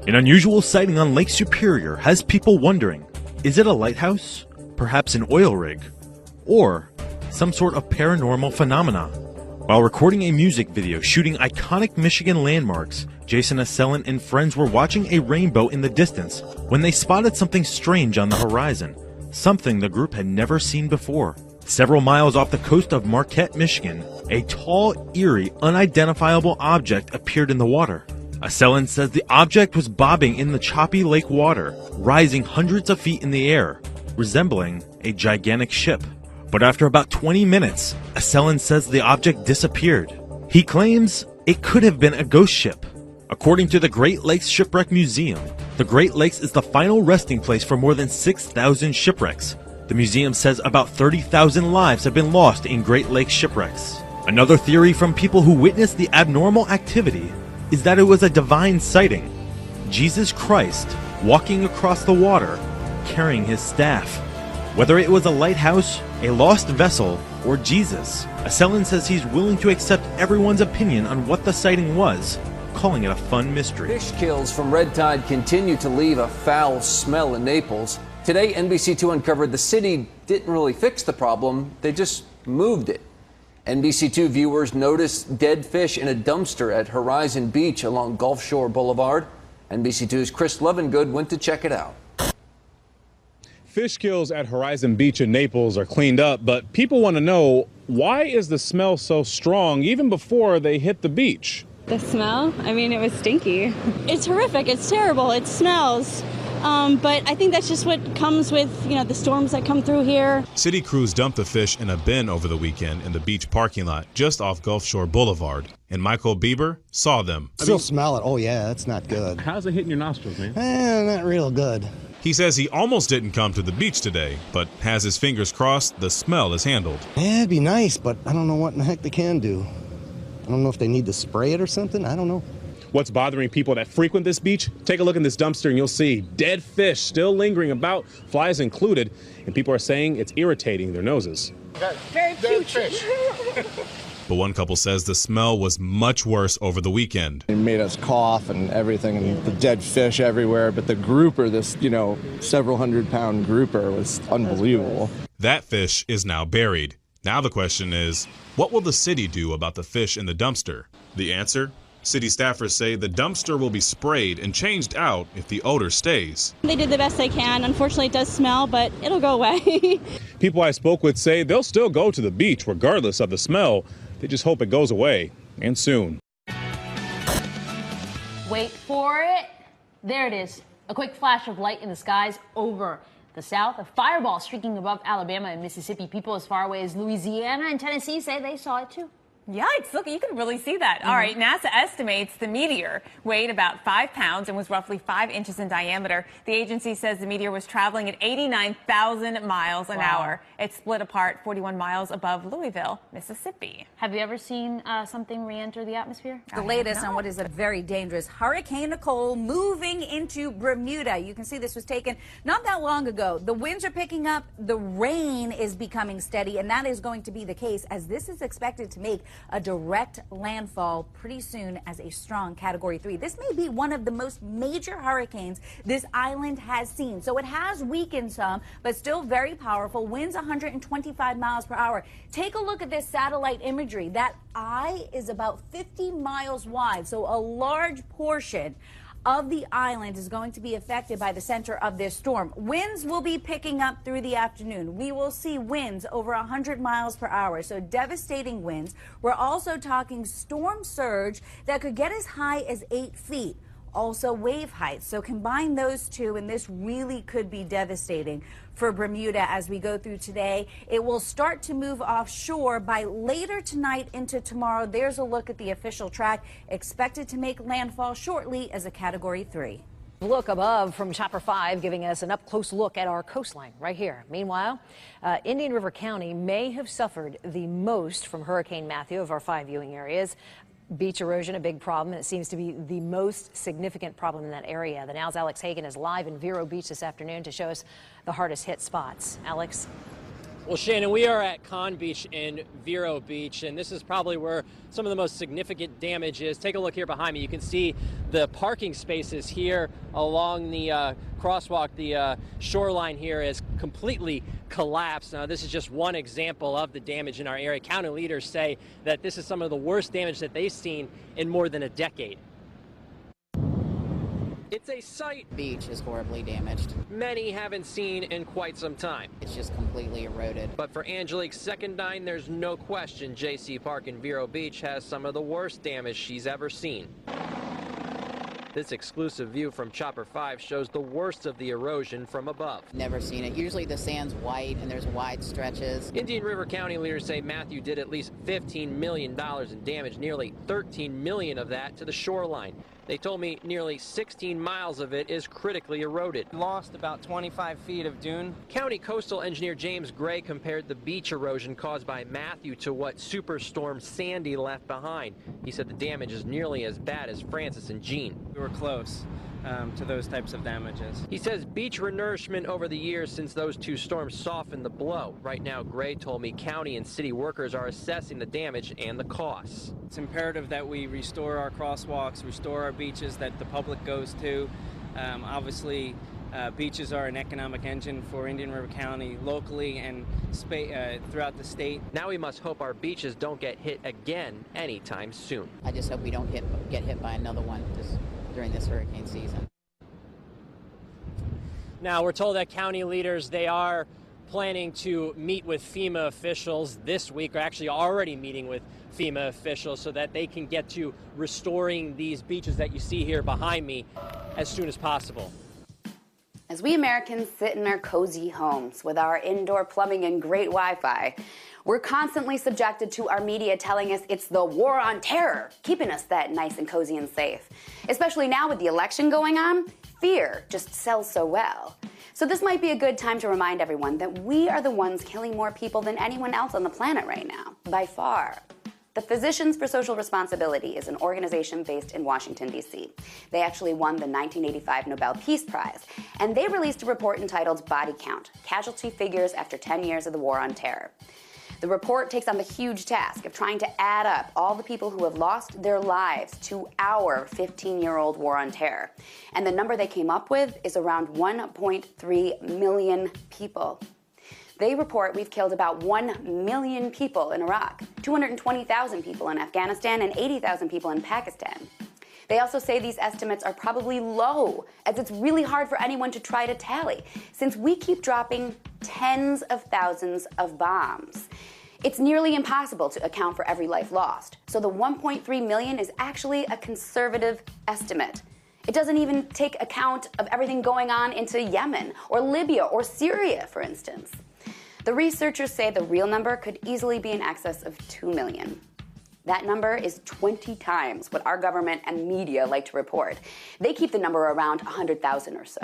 An unusual sighting on Lake Superior has people wondering, is it a lighthouse, perhaps an oil rig, or some sort of paranormal phenomena? While recording a music video shooting iconic Michigan landmarks, Jason Asselin and friends were watching a rainbow in the distance when they spotted something strange on the horizon, something the group had never seen before. Several miles off the coast of Marquette, Michigan, a tall, eerie, unidentifiable object appeared in the water. Asselin says the object was bobbing in the choppy lake water, rising hundreds of feet in the air, resembling a gigantic ship. But after about 20 minutes, Asselin says the object disappeared. He claims it could have been a ghost ship. According to the Great Lakes Shipwreck Museum, the Great Lakes is the final resting place for more than 6,000 shipwrecks. The museum says about 30,000 lives have been lost in Great Lakes shipwrecks. Another theory from people who witnessed the abnormal activity is that it was a divine sighting. Jesus Christ walking across the water, carrying his staff. Whether it was a lighthouse, a lost vessel, or Jesus, Asselin says he's willing to accept everyone's opinion on what the sighting was, calling it a fun mystery. Fish kills from red tide continue to leave a foul smell in Naples. Today, NBC2 uncovered the city didn't really fix the problem, they just moved it. NBC2 viewers noticed dead fish in a dumpster at Horizon Beach along Gulf Shore Boulevard. NBC2's Chris Lovengood went to check it out. Fish kills at Horizon Beach in Naples are cleaned up, but people want to know, why is the smell so strong even before they hit the beach? The smell? I mean, it was stinky. It's horrific. It's terrible. It smells. But I think that's just what comes with, the storms that come through here. City crews dumped the fish in a bin over the weekend in the beach parking lot just off Gulf Shore Boulevard. And Michael Bieber saw them. Still smell it. Oh, yeah, that's not good. How's it hitting your nostrils, man? Not real good. He says he almost didn't come to the beach today, but has his fingers crossed the smell is handled. Yeah, it'd be nice, but I don't know what in the heck they can do. I don't know if they need to spray it or something. I don't know. What's bothering people that frequent this beach? Take a look in this dumpster and you'll see dead fish still lingering about, flies included, and people are saying it's irritating their noses. Dead fish. But one couple says the smell was much worse over the weekend. It made us cough and everything, and the dead fish everywhere, but the grouper, this, several 100-pound grouper, was unbelievable. That fish is now buried. Now the question is, what will the city do about the fish in the dumpster? The answer? City staffers say the dumpster will be sprayed and changed out if the odor stays. They did the best they can. Unfortunately, it does smell, but it'll go away. People I spoke with say they'll still go to the beach regardless of the smell. They just hope it goes away, and soon. Wait for it. There it is. A quick flash of light in the skies over the south. A fireball streaking above Alabama and Mississippi. People as far away as Louisiana and Tennessee say they saw it too. Yikes, look, you can really see that. All right, NASA estimates the meteor weighed about 5 pounds and was roughly 5 inches in diameter. The agency says the meteor was traveling at 89,000 miles an hour. It split apart 41 miles above Louisville, Mississippi. Have you ever seen something re-enter the atmosphere? The latest on what is a very dangerous Hurricane Nicole moving into Bermuda. You can see this was taken not that long ago. The winds are picking up, the rain is becoming steady, and that is going to be the case as this is expected to make a direct landfall pretty soon as a strong Category 3. This may be one of the most major hurricanes this island has seen. So it has weakened some, but still very powerful. Winds 125 miles per hour. Take a look at this satellite imagery. That eye is about 50 miles wide, so a large portion of the island is going to be affected by the center of this storm. Winds will be picking up through the afternoon. We will see winds over 100 miles per hour, so devastating winds. We're also talking storm surge that could get as high as 8 feet. Also wave heights. So combine those two and this really could be devastating for Bermuda as we go through today. It will start to move offshore by later tonight into tomorrow. There's a look at the official track, expected to make landfall shortly as a Category 3. Look above from Chopper 5, giving us an up-close look at our coastline right here. Meanwhile, Indian River County may have suffered the most from Hurricane Matthew of our 5 viewing areas. Beach erosion, a big problem, and it seems to be the most significant problem in that area. The Now's Alex Hagan is live in Vero Beach this afternoon to show us the hardest hit spots. Alex? Well, Shannon, we are at Con Beach in Vero Beach, and this is probably where some of the most significant damage is. Take a look here behind me. You can see the parking spaces here along the crosswalk. The shoreline here is completely collapsed. Now, this is just one example of the damage in our area. County leaders say that this is some of the worst damage that they've seen in more than a decade. It's a sight beach is horribly damaged. Many haven't seen in quite some time. It's just completely eroded. But for Angelique Secondine, there's no question JC Park in Vero Beach has some of the worst damage she's ever seen. This exclusive view from Chopper 5 shows the worst of the erosion from above. Never seen it. Usually the sand's white and there's wide stretches. Indian River County leaders say Matthew did at least $15 million in damage, nearly $13 million of that to the shoreline. They told me nearly 16 miles of it is critically eroded. Lost about 25 feet of dune. County coastal engineer James Gray compared the beach erosion caused by Matthew to what Superstorm Sandy left behind. He said the damage is nearly as bad as Francis and Jean. We were close to those types of damages. He says beach renourishment over the years since those two storms softened the blow. Right now, Gray told me county and city workers are assessing the damage and the costs. It's imperative that we restore our crosswalks, restore our beaches that the public goes to. Obviously, beaches are an economic engine for Indian River County locally and throughout the state. Now we must hope our beaches don't get hit again anytime soon. I just hope we don't get hit by another one during this hurricane season. Now, we're told that county leaders, they are planning to meet with FEMA officials this week, or actually already meeting with FEMA officials, so that they can get to restoring these beaches that you see here behind me as soon as possible. As we Americans sit in our cozy homes with our indoor plumbing and great Wi-Fi, we're constantly subjected to our media telling us it's the war on terror, keeping us that nice and cozy and safe. Especially now with the election going on, fear just sells so well. So this might be a good time to remind everyone that we are the ones killing more people than anyone else on the planet right now, by far. The Physicians for Social Responsibility is an organization based in Washington, D.C. They actually won the 1985 Nobel Peace Prize, and they released a report entitled Body Count: Casualty Figures After 10 Years of the War on Terror. The report takes on the huge task of trying to add up all the people who have lost their lives to our 15-year-old war on terror. And the number they came up with is around 1.3 million people. They report we've killed about 1 million people in Iraq, 220,000 people in Afghanistan, and 80,000 people in Pakistan. They also say these estimates are probably low, as it's really hard for anyone to try to tally, since we keep dropping tens of thousands of bombs. It's nearly impossible to account for every life lost, so the 1.3 million is actually a conservative estimate. It doesn't even take account of everything going on into Yemen, or Libya, or Syria, for instance. The researchers say the real number could easily be in excess of 2 million. That number is 20 times what our government and media like to report. They keep the number around 100,000 or so.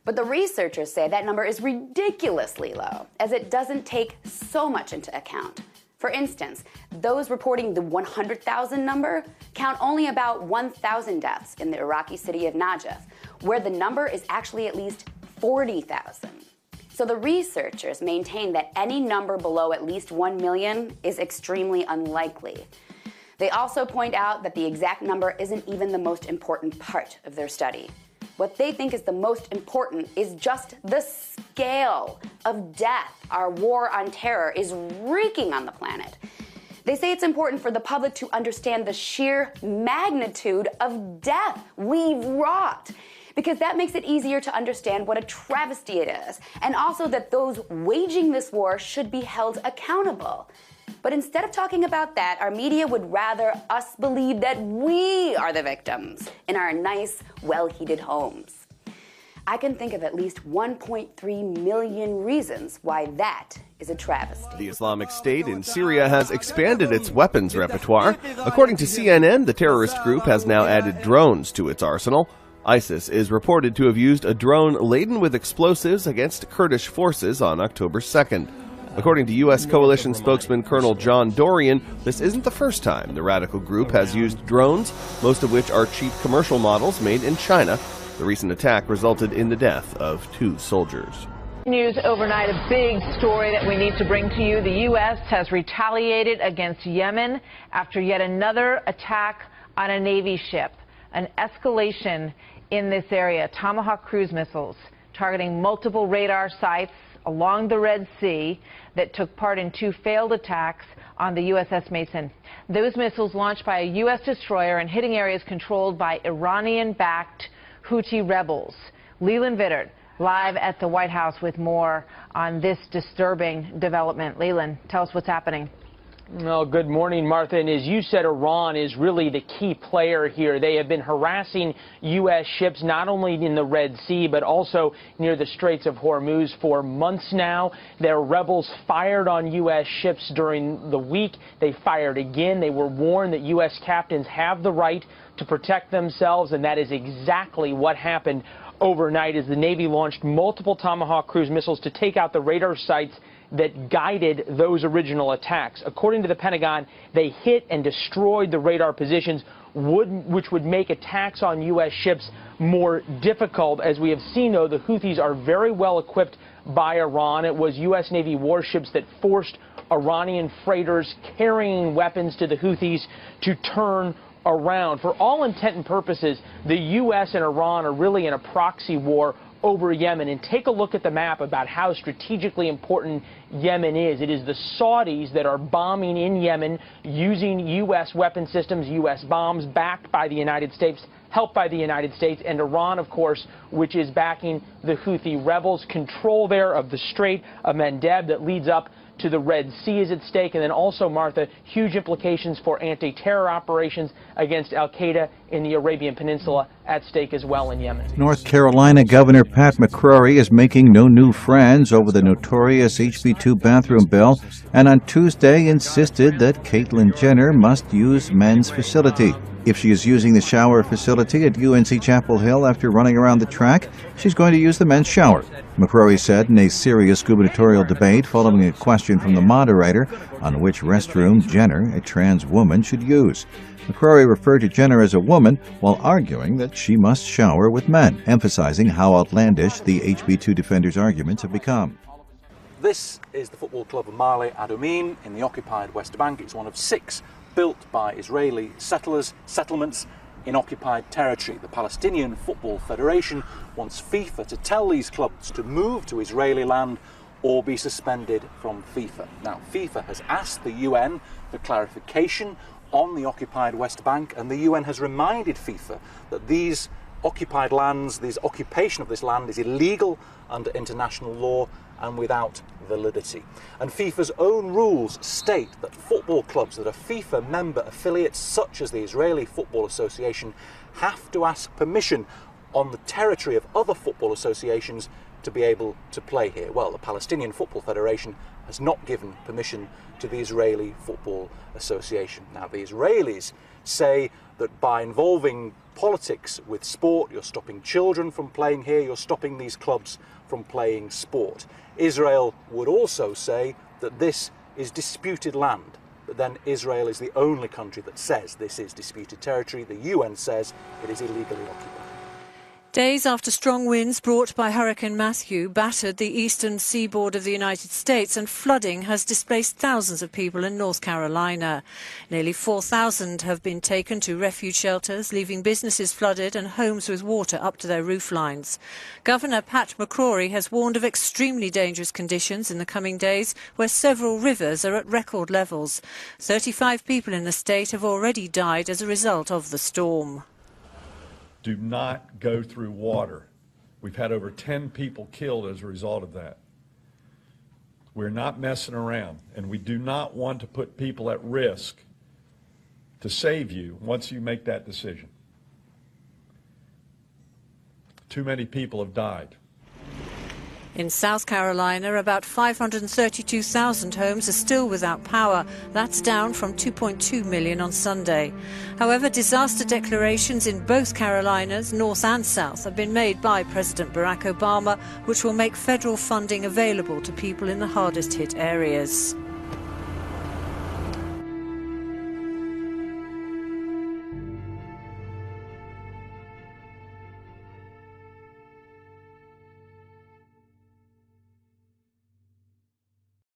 But the researchers say that number is ridiculously low, as it doesn't take so much into account. For instance, those reporting the 100,000 number count only about 1,000 deaths in the Iraqi city of Najaf, where the number is actually at least 40,000. So the researchers maintain that any number below at least 1 million is extremely unlikely. They also point out that the exact number isn't even the most important part of their study. What they think is the most important is just the scale of death our war on terror is wreaking on the planet. They say it's important for the public to understand the sheer magnitude of death we've wrought, because that makes it easier to understand what a travesty it is, and also that those waging this war should be held accountable. But instead of talking about that, our media would rather us believe that we are the victims in our nice, well-heated homes. I can think of at least 1.3 million reasons why that is a travesty. The Islamic State in Syria has expanded its weapons repertoire. According to CNN, the terrorist group has now added drones to its arsenal. ISIS is reported to have used a drone laden with explosives against Kurdish forces on October 2nd. According to U.S. coalition spokesman Colonel John Dorian, this isn't the first time the radical group has used drones, most of which are cheap commercial models made in China. The recent attack resulted in the death of 2 soldiers. News overnight, a big story that we need to bring to you. The U.S. has retaliated against Yemen after yet another attack on a Navy ship. An escalation in this area. Tomahawk cruise missiles targeting multiple radar sites along the Red Sea that took part in 2 failed attacks on the USS Mason. Those missiles launched by a U.S. destroyer and hitting areas controlled by Iranian-backed Houthi rebels. Leland Vittert, live at the White House with more on this disturbing development. Leland, tell us what's happening. Well, good morning, Martha. And as you said, Iran is really the key player here. They have been harassing U.S. ships not only in the Red Sea, but also near the Straits of Hormuz for months now. Their rebels fired on U.S. ships during the week. They fired again. They were warned that U.S. captains have the right to protect themselves, and that is exactly what happened overnight as the Navy launched multiple Tomahawk cruise missiles to take out the radar sites that guided those original attacks. According to the Pentagon, they hit and destroyed the radar positions, which would make attacks on U.S. ships more difficult. As we have seen, though, the Houthis are very well equipped by Iran. It was U.S. Navy warships that forced Iranian freighters carrying weapons to the Houthis to turn around. For all intent and purposes, the U.S. and Iran are really in a proxy war over Yemen. And take a look at the map about how strategically important Yemen is. It is the Saudis that are bombing in Yemen using U.S. weapon systems, U.S. bombs, backed by the United States, helped by the United States, and Iran, of course, which is backing the Houthi rebels. Control there of the Strait of Mandeb that leads up to the Red Sea is at stake. And then also, Martha, huge implications for anti-terror operations against al-Qaeda in the Arabian Peninsula at stake as well in Yemen. North Carolina Governor Pat McCrory is making no new friends over the notorious HB2 bathroom bill, and on Tuesday insisted that Caitlyn Jenner must use men's facility. If she is using the shower facility at UNC Chapel Hill after running around the track, she's going to use the men's shower. McCrory said in a serious gubernatorial debate following a question from the moderator on which restroom Jenner, a trans woman, should use. McCrory referred to Jenner as a woman while arguing that she must shower with men, emphasizing how outlandish the HB2 defenders' arguments have become. This is the football club of Ma'ale Adumim in the occupied West Bank. It's one of 6 built by Israeli settlements in occupied territory. The Palestinian Football Federation wants FIFA to tell these clubs to move to Israeli land or be suspended from FIFA. Now, FIFA has asked the UN for clarification on the occupied West Bank, and the UN has reminded FIFA that these occupied lands, this occupation of this land is illegal under international law and without validity. And FIFA's own rules state that football clubs that are FIFA member affiliates, such as the Israeli Football Association, have to ask permission on the territory of other football associations to be able to play here. Well, the Palestinian Football Federation has not given permission to the Israeli Football Association. Now, the Israelis say that by involving politics with sport, you're stopping children from playing here, you're stopping these clubs from playing sport. Israel would also say that this is disputed land, but then Israel is the only country that says this is disputed territory. The UN says it is illegally occupied. Days after strong winds brought by Hurricane Matthew battered the eastern seaboard of the United States, and flooding has displaced thousands of people in North Carolina. Nearly 4,000 have been taken to refuge shelters, leaving businesses flooded and homes with water up to their roof lines. Governor Pat McCrory has warned of extremely dangerous conditions in the coming days, where several rivers are at record levels. 35 people in the state have already died as a result of the storm. Do not go through water. We've had over 10 people killed as a result of that. We're not messing around, and we do not want to put people at risk to save you once you make that decision. Too many people have died. In South Carolina, about 532,000 homes are still without power. That's down from 2.2 million on Sunday. However, disaster declarations in both Carolinas, North and South, have been made by President Barack Obama, which will make federal funding available to people in the hardest hit areas.